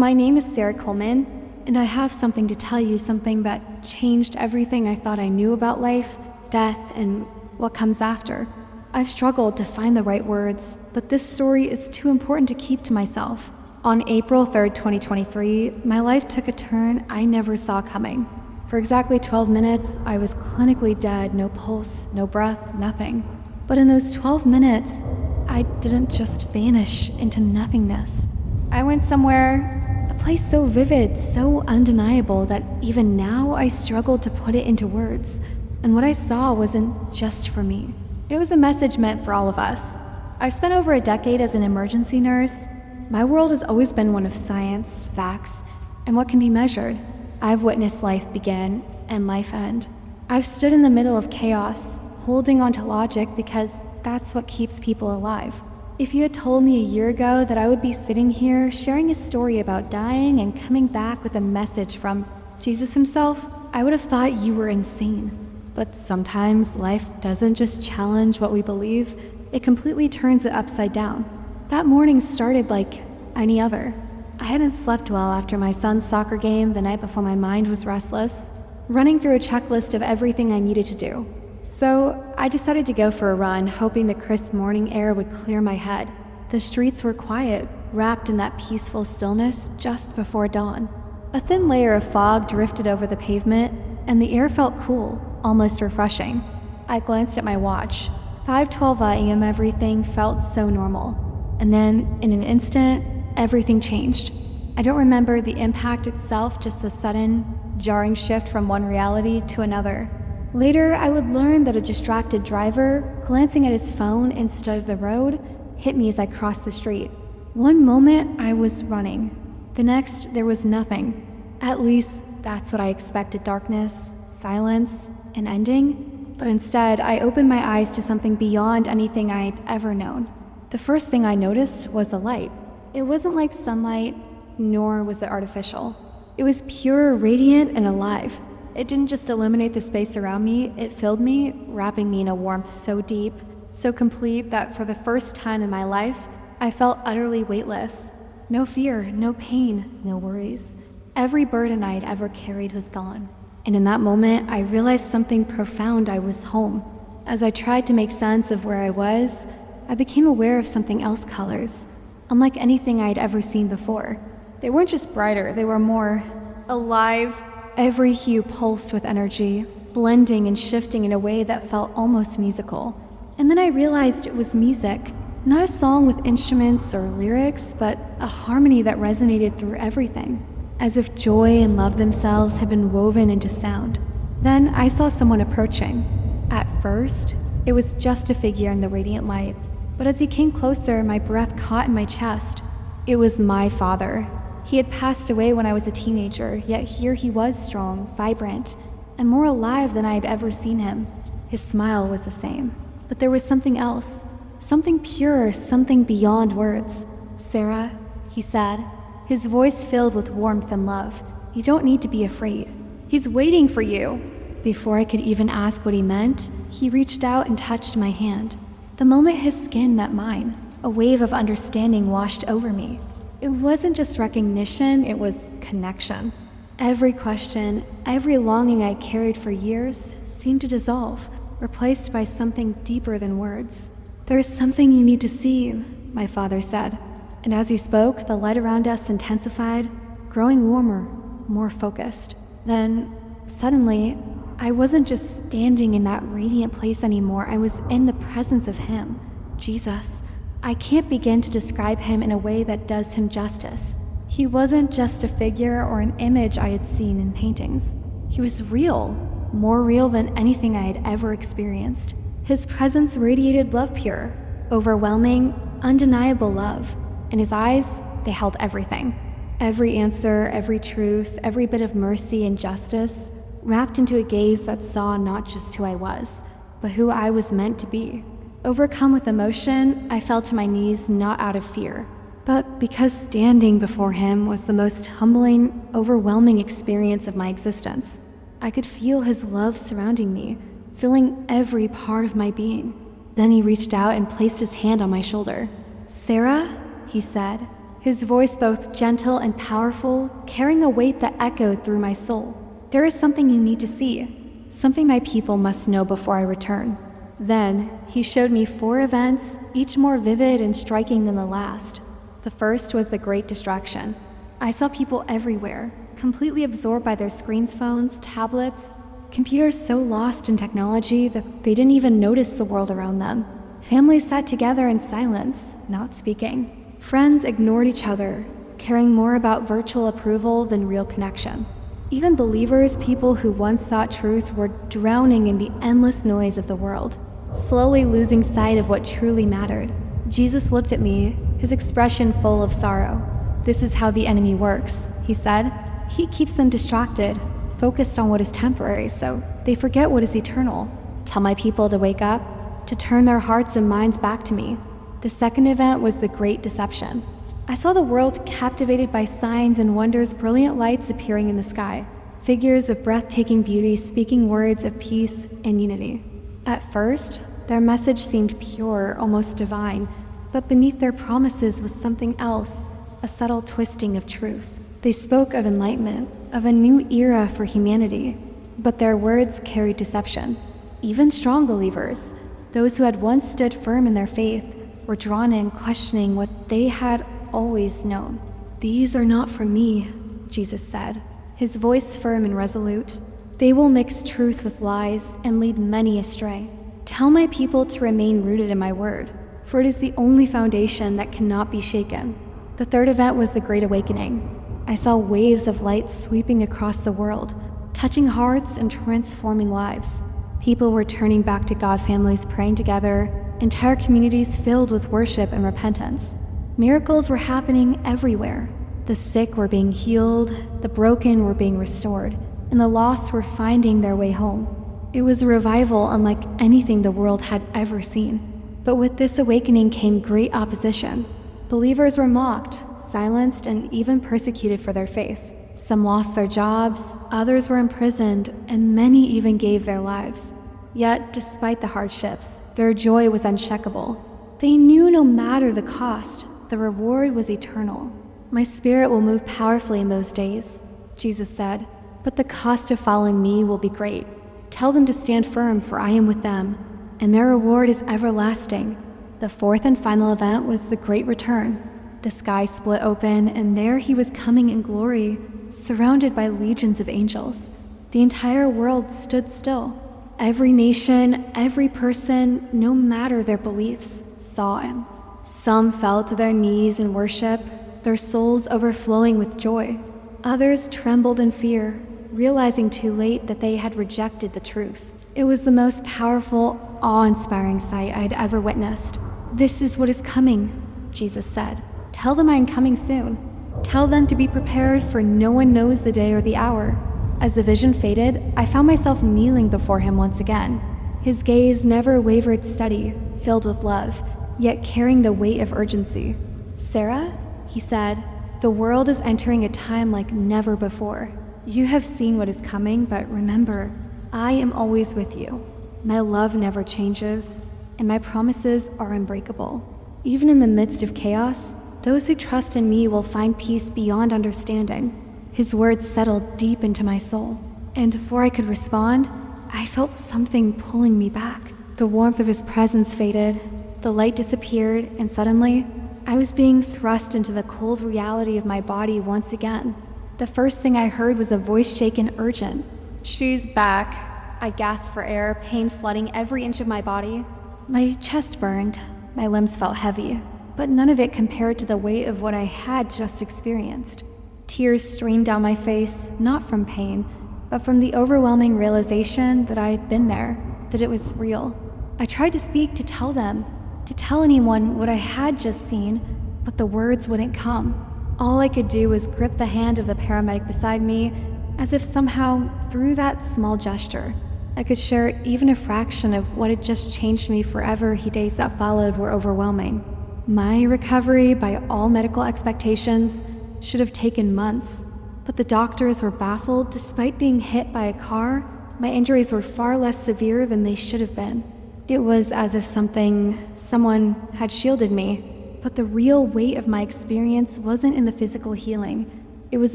My name is Sarah Coleman, and I have something to tell you, something that changed everything I thought I knew about life, death, and what comes after. I've struggled to find the right words, but this story is too important to keep to myself. On April 3rd, 2023, my life took a turn I never saw coming. For exactly 12 minutes, I was clinically dead, no pulse, no breath, nothing. But in those 12 minutes, I didn't just vanish into nothingness. I went somewhere, a place so vivid, so undeniable that even now I struggle to put it into words. And what I saw wasn't just for me. It was a message meant for all of us. I've spent over a decade as an emergency nurse. My world has always been one of science, facts, and what can be measured. I've witnessed life begin and life end. I've stood in the middle of chaos, holding on to logic because that's what keeps people alive. If you had told me a year ago that I would be sitting here sharing a story about dying and coming back with a message from Jesus himself, I would have thought you were insane. But sometimes life doesn't just challenge what we believe, it completely turns it upside down. That morning started like any other. I hadn't slept well after my son's soccer game the night before. My mind was restless, running through a checklist of everything I needed to do. So I decided to go for a run, hoping the crisp morning air would clear my head. The streets were quiet, wrapped in that peaceful stillness just before dawn. A thin layer of fog drifted over the pavement, and the air felt cool, almost refreshing. I glanced at my watch. 5:12 a.m. Everything felt so normal. And then, in an instant, everything changed. I don't remember the impact itself, just the sudden, jarring shift from one reality to another. Later, I would learn that a distracted driver, glancing at his phone instead of the road, hit me as I crossed the street. One moment, I was running. The next, there was nothing. At least, that's what I expected: darkness, silence, an ending. But instead, I opened my eyes to something beyond anything I'd ever known. The first thing I noticed was the light. It wasn't like sunlight, nor was it artificial. It was pure, radiant, and alive. It didn't just illuminate the space around me, it filled me, wrapping me in a warmth so deep, so complete that for the first time in my life, I felt utterly weightless. No fear, no pain, no worries. Every burden I'd ever carried was gone. And in that moment, I realized something profound: I was home. As I tried to make sense of where I was, I became aware of something else: colors. Unlike anything I'd ever seen before. They weren't just brighter, they were more alive. Every hue pulsed with energy, blending and shifting in a way that felt almost musical. And then I realized it was music, not a song with instruments or lyrics, but a harmony that resonated through everything, as if joy and love themselves had been woven into sound. Then I saw someone approaching. At first, it was just a figure in the radiant light. But as he came closer, my breath caught in my chest. It was my father. He had passed away when I was a teenager, yet here he was, strong, vibrant, and more alive than I had ever seen him. His smile was the same, but there was something else, something pure, something beyond words. "Sarah," he said, his voice filled with warmth and love. "You don't need to be afraid. He's waiting for you." Before I could even ask what he meant, he reached out and touched my hand. The moment his skin met mine, a wave of understanding washed over me. It wasn't just recognition, it was connection. Every question, every longing I carried for years seemed to dissolve, replaced by something deeper than words. "There is something you need to see," my father said. And as he spoke, the light around us intensified, growing warmer, more focused. Then, suddenly, I wasn't just standing in that radiant place anymore. I was in the presence of him, Jesus. I can't begin to describe him in a way that does him justice. He wasn't just a figure or an image I had seen in paintings. He was real, more real than anything I had ever experienced. His presence radiated love, pure, overwhelming, undeniable love. In his eyes, they held everything. Every answer, every truth, every bit of mercy and justice, wrapped into a gaze that saw not just who I was, but who I was meant to be. Overcome with emotion, I fell to my knees, not out of fear, but because standing before him was the most humbling, overwhelming experience of my existence. I could feel his love surrounding me, filling every part of my being. Then he reached out and placed his hand on my shoulder. "Sarah," he said, his voice both gentle and powerful, carrying a weight that echoed through my soul. "There is something you need to see, something my people must know before I return." Then, he showed me 4 events, each more vivid and striking than the last. The first was the Great Distraction. I saw people everywhere, completely absorbed by their screens, phones, tablets, computers, so lost in technology that they didn't even notice the world around them. Families sat together in silence, not speaking. Friends ignored each other, caring more about virtual approval than real connection. Even believers, people who once sought truth, were drowning in the endless noise of the world, slowly losing sight of what truly mattered. Jesus looked at me, his expression full of sorrow. "This is how the enemy works," he said. "He keeps them distracted, focused on what is temporary, so they forget what is eternal. Tell my people to wake up, to turn their hearts and minds back to me." The second event was the Great Deception. I saw the world captivated by signs and wonders, brilliant lights appearing in the sky, figures of breathtaking beauty speaking words of peace and unity. At first, their message seemed pure, almost divine, but beneath their promises was something else, a subtle twisting of truth. They spoke of enlightenment, of a new era for humanity, but their words carried deception. Even strong believers, those who had once stood firm in their faith, were drawn in, questioning what they had always known. "These are not from me," Jesus said, his voice firm and resolute. "They will mix truth with lies and lead many astray. Tell my people to remain rooted in my word, for it is the only foundation that cannot be shaken." The third event was the Great Awakening. I saw waves of light sweeping across the world, touching hearts and transforming lives. People were turning back to God, families praying together, entire communities filled with worship and repentance. Miracles were happening everywhere. The sick were being healed, the broken were being restored, and the lost were finding their way home. It was a revival unlike anything the world had ever seen. But with this awakening came great opposition. Believers were mocked, silenced, and even persecuted for their faith. Some lost their jobs, others were imprisoned, and many even gave their lives. Yet, despite the hardships, their joy was unshakable. They knew no matter the cost, the reward was eternal. "My spirit will move powerfully in those days," Jesus said, "but the cost of following me will be great. Tell them to stand firm, for I am with them, and their reward is everlasting." The fourth and final event was the Great Return. The sky split open, and there he was coming in glory, surrounded by legions of angels. The entire world stood still. Every nation, every person, no matter their beliefs, saw him. Some fell to their knees in worship, their souls overflowing with joy. Others trembled in fear, realizing too late that they had rejected the truth. It was the most powerful, awe-inspiring sight I had ever witnessed. "This is what is coming," Jesus said. "Tell them I am coming soon. Tell them to be prepared, for no one knows the day or the hour." As the vision faded, I found myself kneeling before him once again. His gaze never wavered, steady, filled with love, yet carrying the weight of urgency. "Sarah," he said, "the world is entering a time like never before. You have seen what is coming, but remember, I am always with you. My love never changes, and my promises are unbreakable. Even in the midst of chaos, those who trust in me will find peace beyond understanding." His words settled deep into my soul, and before I could respond, I felt something pulling me back. The warmth of his presence faded, the light disappeared, and suddenly, I was being thrust into the cold reality of my body once again. The first thing I heard was a voice shaken, urgent. "She's back." I gasped for air, pain flooding every inch of my body. My chest burned, my limbs felt heavy, but none of it compared to the weight of what I had just experienced. Tears streamed down my face, not from pain, but from the overwhelming realization that I had been there, that it was real. I tried to speak, to tell them, to tell anyone what I had just seen, but the words wouldn't come. All I could do was grip the hand of the paramedic beside me, as if somehow, through that small gesture, I could share even a fraction of what had just changed me forever. The days that followed were overwhelming. My recovery, by all medical expectations, should have taken months, but the doctors were baffled. Despite being hit by a car, my injuries were far less severe than they should have been. It was as if someone had shielded me. but the real weight of my experience wasn't in the physical healing. It was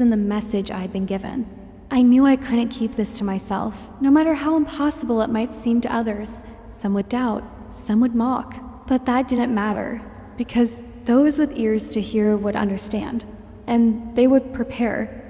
in the message I had been given. I knew I couldn't keep this to myself, no matter how impossible it might seem to others. Some would doubt, some would mock, but that didn't matter, because those with ears to hear would understand, and they would prepare.